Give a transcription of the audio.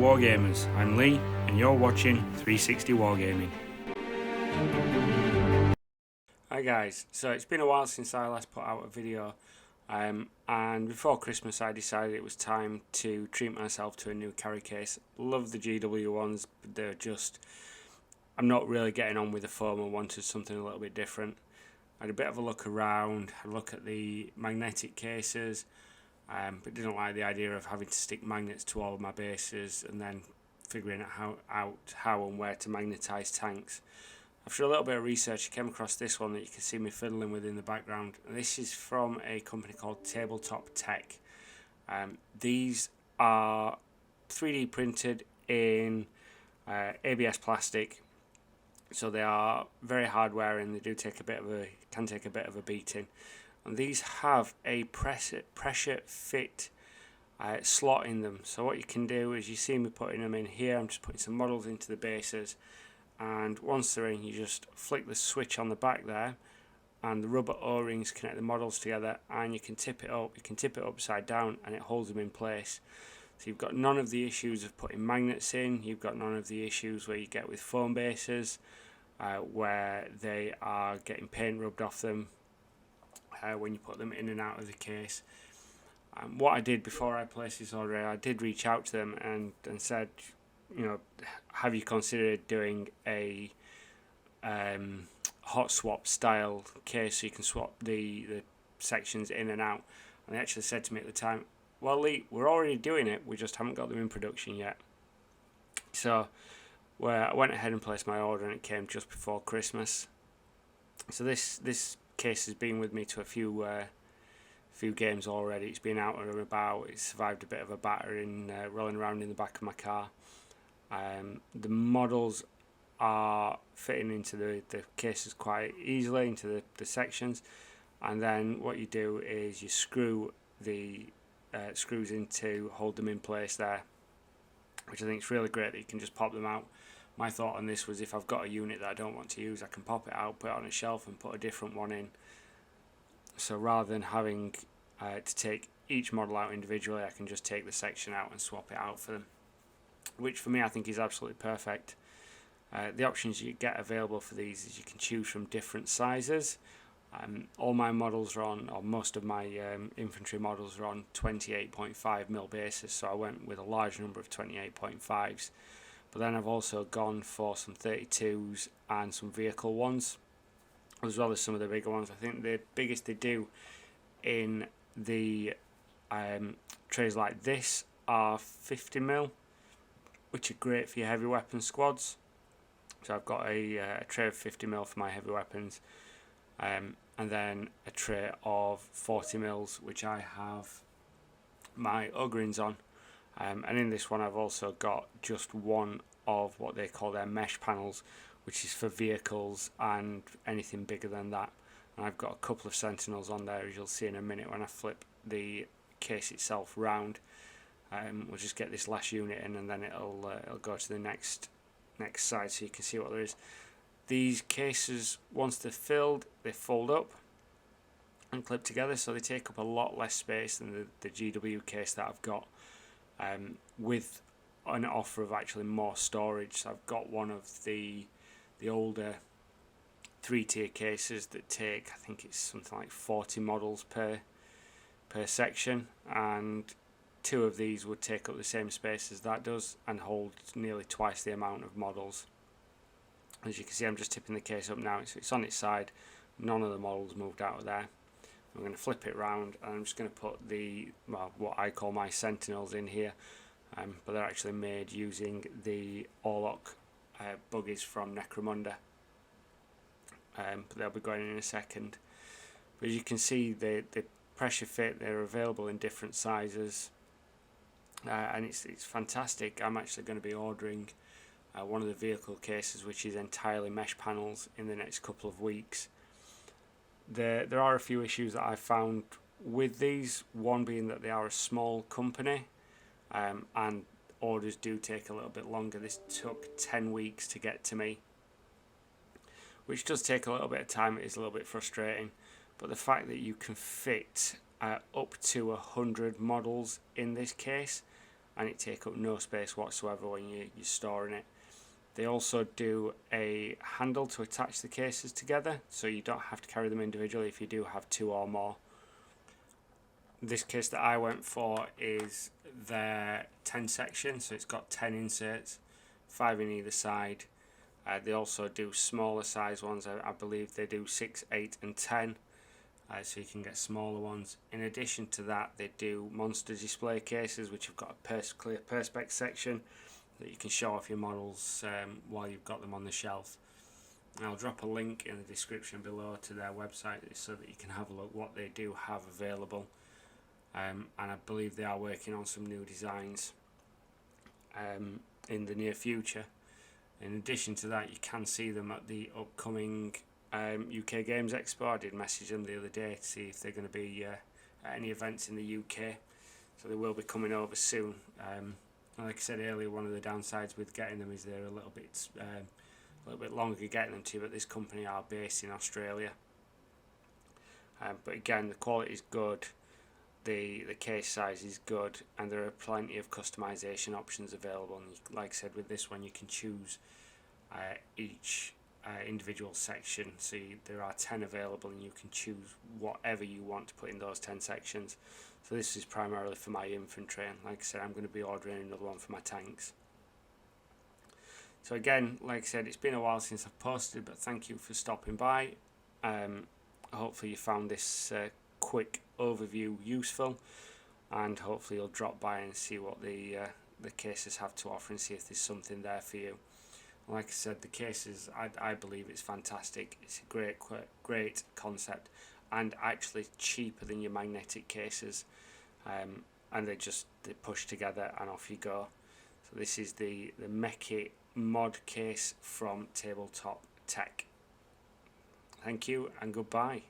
Wargamers, I'm Lee and you're watching 360 Wargaming. Hi guys, so it's been a while since I last put out a video and before Christmas I decided it was time to treat myself to a new carry case. Love the GW ones, but they're just, I'm not really getting on with the foam and wanted something a little bit different. I had a bit of a look around, had a look at the magnetic cases, but didn't like the idea of having to stick magnets to all of my bases and then figuring out how and where to magnetize tanks. After a little bit of research I came across this one that you can see me fiddling with in the background. This is from a company called TableTop Tech. These are 3D printed in ABS plastic, so they are very hard wearing. They do take can take a bit of a beating. And these have a pressure fit slot in them. So what you can do is, you see me putting them in here, I'm just putting some models into the bases, and once they're in you just flick the switch on the back there and the rubber O-rings connect the models together, and you can tip it upside down and it holds them in place. So you've got none of the issues of putting magnets in, you've got none of the issues where you get with foam bases where they are getting paint rubbed off them when you put them in and out of the case. What I did before I placed this order, I did reach out to them and said, you know, have you considered doing a hot swap style case so you can swap the sections in and out? And they actually said to me at the time, well Lee, we're already doing it, we just haven't got them in production yet. So I went ahead and placed my order and it came just before Christmas. So this case has been with me to a few games already. It's been out and about. It's survived a bit of a battering rolling around in the back of my car. The models are fitting into the cases quite easily, into the sections, and then what you do is you screw the screws in to hold them in place there, which I think is really great that you can just pop them out. My thought on this was, if I've got a unit that I don't want to use, I can pop it out, put it on a shelf and put a different one in. So rather than having to take each model out individually, I can just take the section out and swap it out for them, which for me I think is absolutely perfect. The options you get available for these is you can choose from different sizes. All my models are on, or most of my infantry models are on 28.5mm bases, so I went with a large number of 28.5s. But then I've also gone for some 32s and some vehicle ones, as well as some of the bigger ones. I think the biggest they do in the trays like this are 50mm, which are great for your heavy weapon squads. So I've got a tray of 50mm for my heavy weapons, and then a tray of 40mm which I have my Ogrins on. And in this one I've also got just one of what they call their mesh panels, which is for vehicles and anything bigger than that. And I've got a couple of Sentinels on there, as you'll see in a minute when I flip the case itself round. We'll just get this last unit in and then it'll go to the next side so you can see what there is. These cases, once they're filled, they fold up and clip together, so they take up a lot less space than the GW case that I've got, with an offer of actually more storage. So I've got one of the older 3-tier cases that take, I think it's something like 40 models per section, and 2 of these would take up the same space as that does and hold nearly twice the amount of models. As you can see, I'm just tipping the case up now, so it's on its side, none of the models moved out of there. I'm going to flip it round and I'm just going to put what I call my Sentinels in here, but they're actually made using the Orlok buggies from Necromunda, but they'll be going in a second. But as you can see, the pressure fit, they're available in different sizes, and it's fantastic. I'm actually going to be ordering one of the vehicle cases which is entirely mesh panels in the next couple of weeks. There are a few issues that I found with these, one being that they are a small company, and orders do take a little bit longer. This took 10 weeks to get to me, which does take a little bit of time. It is a little bit frustrating, but the fact that you can fit up to 100 models in this case and it take up no space whatsoever when you're storing it. They also do a handle to attach the cases together, so you don't have to carry them individually if you do have 2 or more. This case that I went for is their 10 section, so it's got 10 inserts, 5 in either side. They also do smaller size ones. I believe they do 6, 8 and 10, so you can get smaller ones. In addition to that, they do monster display cases, which have got a clear perspex section that you can show off your models while you've got them on the shelf. And I'll drop a link in the description below to their website so that you can have a look what they do have available. And I believe they are working on some new designs in the near future. In addition to that, you can see them at the upcoming UK Games Expo. I did message them the other day to see if they're going to be at any events in the UK. So they will be coming over soon. Like I said earlier, one of the downsides with getting them is they're a little bit longer getting them to, but this company are based in Australia. But again, the quality is good, the case size is good, and there are plenty of customization options available. And like I said, with this one you can choose each individual section, so there are 10 available and you can choose whatever you want to put in those 10 sections. So this is primarily for my infantry, and like I said, I'm going to be ordering another one for my tanks. So again, like I said, it's been a while since I've posted, but thank you for stopping by. Hopefully you found this quick overview useful, and hopefully you'll drop by and see what the cases have to offer and see if there's something there for you. Like I said, the cases, I believe it's fantastic. It's a great concept, and actually cheaper than your magnetic cases, and they push together and off you go. So this is the Mechi mod case from TableTop Tech. Thank you and goodbye.